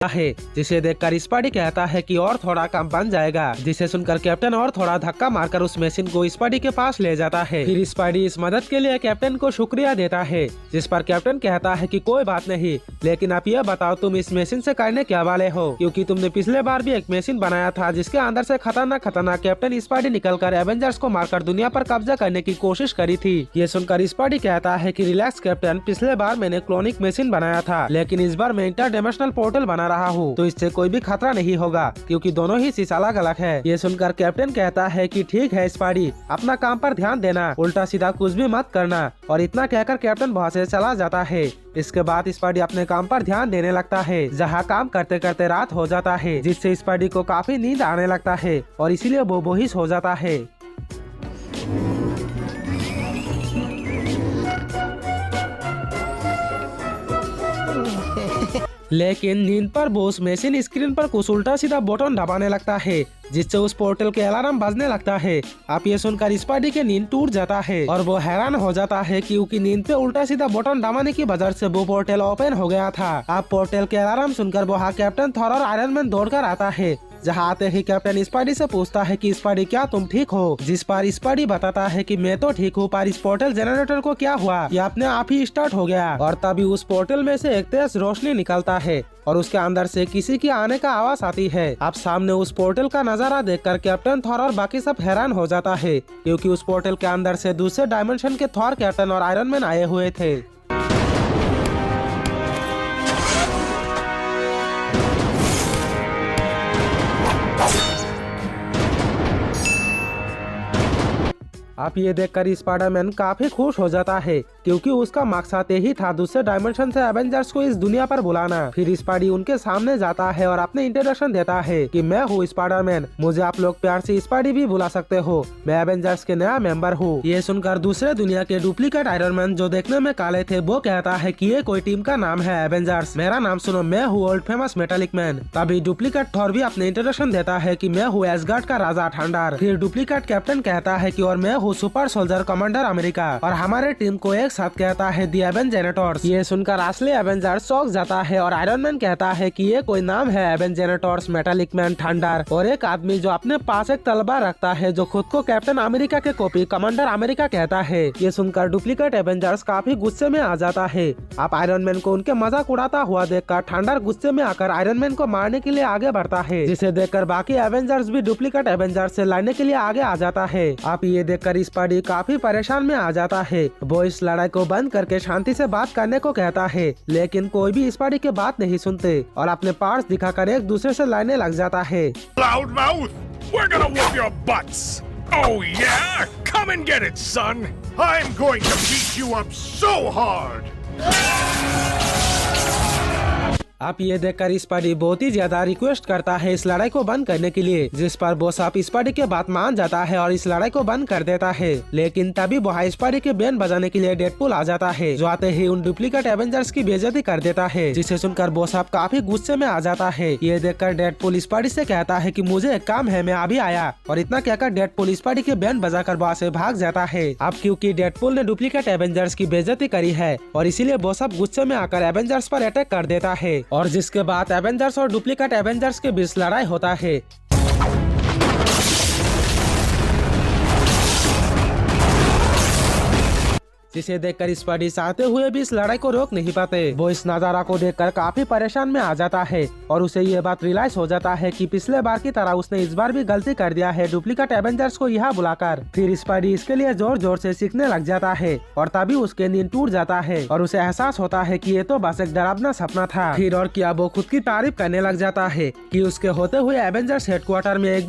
है, जिसे देखकर स्पाइडी कहता है कि और थोड़ा काम बन जाएगा, जिसे सुनकर कैप्टन और थोड़ा धक्का मारकर उस मशीन को स्पाइडी के पास ले जाता है। फिर स्पाइडी इस मदद के लिए कैप्टन को शुक्रिया देता है, जिस पर कैप्टन कहता है कि कोई बात नहीं, लेकिन आप ये बताओ तुम इस मशीन से करने क्या वाले हो, क्योंकि तुमने पिछले बार भी एक मशीन बनाया था जिसके अंदर से खतरनाक कैप्टन स्पाइडी निकलकर एवेंजर्स को मारकर दुनिया पर कब्जा करने की कोशिश करी थी। ये सुनकर स्पाइडी कहता है कि रिलैक्स कैप्टन, पिछले बार मैंने क्लोनिक मशीन बनाया था, लेकिन इस बार मैं इंटरडिमेंशनल पोर्टल बना रहा हूँ, तो इससे कोई भी खतरा नहीं होगा, क्योंकि दोनों ही चीज अलग अलग है। ये सुनकर कैप्टन कहता है कि ठीक है स्पाइडी, अपना काम पर ध्यान देना, उल्टा सीधा कुछ भी मत करना, और इतना कहकर कैप्टन वहाँ से चला जाता है। इसके बाद स्पाइडी अपने काम पर ध्यान देने लगता है, जहाँ काम करते करते रात हो जाता है, जिससे स्पाइडी को काफी नींद आने लगता है और इसीलिए वो बेहोश हो जाता है। लेकिन नींद पर वो उस मशीन स्क्रीन पर कुछ उल्टा सीधा बटन दबाने लगता है, जिससे उस पोर्टल के अलार्म बजने लगता है। आप ये सुनकर स्पाइडी की नींद टूट जाता है और वो हैरान हो जाता है, क्योंकि नींद पे उल्टा सीधा बटन दबाने की वजह से वो पोर्टल ओपन हो गया था। आप पोर्टल के अलार्म सुनकर वहाँ कैप्टन थॉर और आयरन मैन दौड़कर आता है। जहाँ आते ही कैप्टन स्पाइडी से पूछता है कि स्पाइडी क्या तुम ठीक हो, जिस पर स्पाइडी बताता है कि मैं तो ठीक हूँ, पर इस पोर्टल जनरेटर को क्या हुआ, ये अपने आप ही स्टार्ट हो गया। और तभी उस पोर्टल में से एक तेज रोशनी निकलता है और उसके अंदर से किसी की आने का आवाज आती है। अब सामने उस पोर्टल का नजारा देखकर कैप्टन थॉर और बाकी सब हैरान हो जाता है, क्योंकि उस पोर्टल के अंदर से दूसरे डायमेंशन के थॉर, कैप्टन और आयरन मैन आए हुए थे। आप ये देखकर स्पाइडरमैन काफी खुश हो जाता है, क्योंकि उसका मकसद यही था दूसरे डायमेंशन से एवेंजर्स को इस दुनिया पर बुलाना। फिर स्पाइडी उनके सामने जाता है और अपने इंट्रोडक्शन देता है कि मैं हूँ स्पाइडरमैन, मुझे आप लोग प्यार से स्पाइडी भी बुला सकते हो, मैं एवेंजर्स के नया मेंबर हूँ। ये सुनकर दूसरे दुनिया के डुप्लीकेट आयरन मैन, जो देखने में काले थे, वो कहता है कि ये कोई टीम का नाम है एवेंजर्स, मेरा नाम सुनो, मैं हूँ ओल्ड फेमस मेटालिक मैन। तभी डुप्लीकेट थॉर भी अपने इंट्रोडक्शन देता है कि मैं हूँ एसगार्ड का राजा थंडर। फिर डुप्लीकेट कैप्टन कहता है कि और मैं हूँ सुपर सोल्जर कमांडर अमेरिका, और हमारे टीम को एक साथ कहता है दी एवेंजर्स। ये सुनकर असली एवेंजर्स चौंक जाता है और आयरन मैन कहता है कि ये कोई नाम है एवेंजर्स, मेटालिक मैन, थंडर, और एक आदमी जो अपने पास एक तलवार रखता है, जो खुद को कैप्टन अमेरिका के कॉपी कमांडर अमेरिका कहता है। ये सुनकर डुप्लीकेट एवेंजर्स काफी गुस्से में आ जाता है। आप आयरन मैन को उनके मजाक उड़ाता हुआ देखकर थंडर गुस्से में आकर आयरन मैन को मारने के लिए आगे बढ़ता है, जिसे देखकर बाकी एवेंजर्स भी डुप्लीकेट एवेंजर्स से लड़ने के लिए आगे आ जाता है। आप ये देखकर स्पाइडी काफी परेशान में आ जाता है। वो इस लड़ाई को बंद करके शांति से बात करने को कहता है, लेकिन कोई भी स्पाइडी की बात नहीं सुनते और अपने पार्ट्स दिखाकर एक दूसरे से लड़ने लग जाता है। Loudmouth, we're gonna whoop your butts. Oh yeah, come and get it, son. I'm going to beat you up so hard. आप ये देखकर स्पाइडी बहुत ही ज्यादा रिक्वेस्ट करता है इस लड़ाई को बंद करने के लिए, जिस पर बॉस आप स्पाइडी के बात मान जाता है और इस लड़ाई को बंद कर देता है। लेकिन तभी वहाँ स्पाइडी के बैंड बजाने के लिए डेडपूल आ जाता है, जो आते ही उन डुप्लीकेट एवेंजर्स की बेइज्जती कर देता है, जिसे सुनकर बॉस आप काफी गुस्से में आ जाता है। ये देखकर डेडपूल स्पाइडी से कहता है कि मुझे एक काम है, मैं अभी आया, और इतना कहकर डेडपूल स्पाइडी के बैंड बजाकर वहाँ से भाग जाता है। अब क्योंकि डेडपूल ने डुप्लीकेट एवेंजर्स की बेइज्जती करी है और इसीलिए बॉस आप गुस्से में आकर एवेंजर्स पर अटैक कर देता है, और जिसके बाद एवेंजर्स और डुप्लीकेट एवेंजर्स के बीच लड़ाई होता है। जिसे देखकर स्पाइडी चाहते हुए भी इस लड़ाई को रोक नहीं पाते। वो इस नजारा को देखकर काफी परेशान में आ जाता है और उसे ये बात रियलाइज हो जाता है कि पिछले बार की तरह उसने इस बार भी गलती कर दिया है डुप्लीकेट एवेंजर्स को यहाँ बुलाकर। फिर स्पाइडी इसके लिए जोर जोर से सीखने लग जाता है और तभी उसके नींद टूट जाता है और उसे एहसास होता है कि ये तो बस एक डरावना सपना था। फिर और क्या वो खुद की तारीफ करने लग जाता है कि उसके होते हुए एवेंजर्स हेडक्वार्टर में एक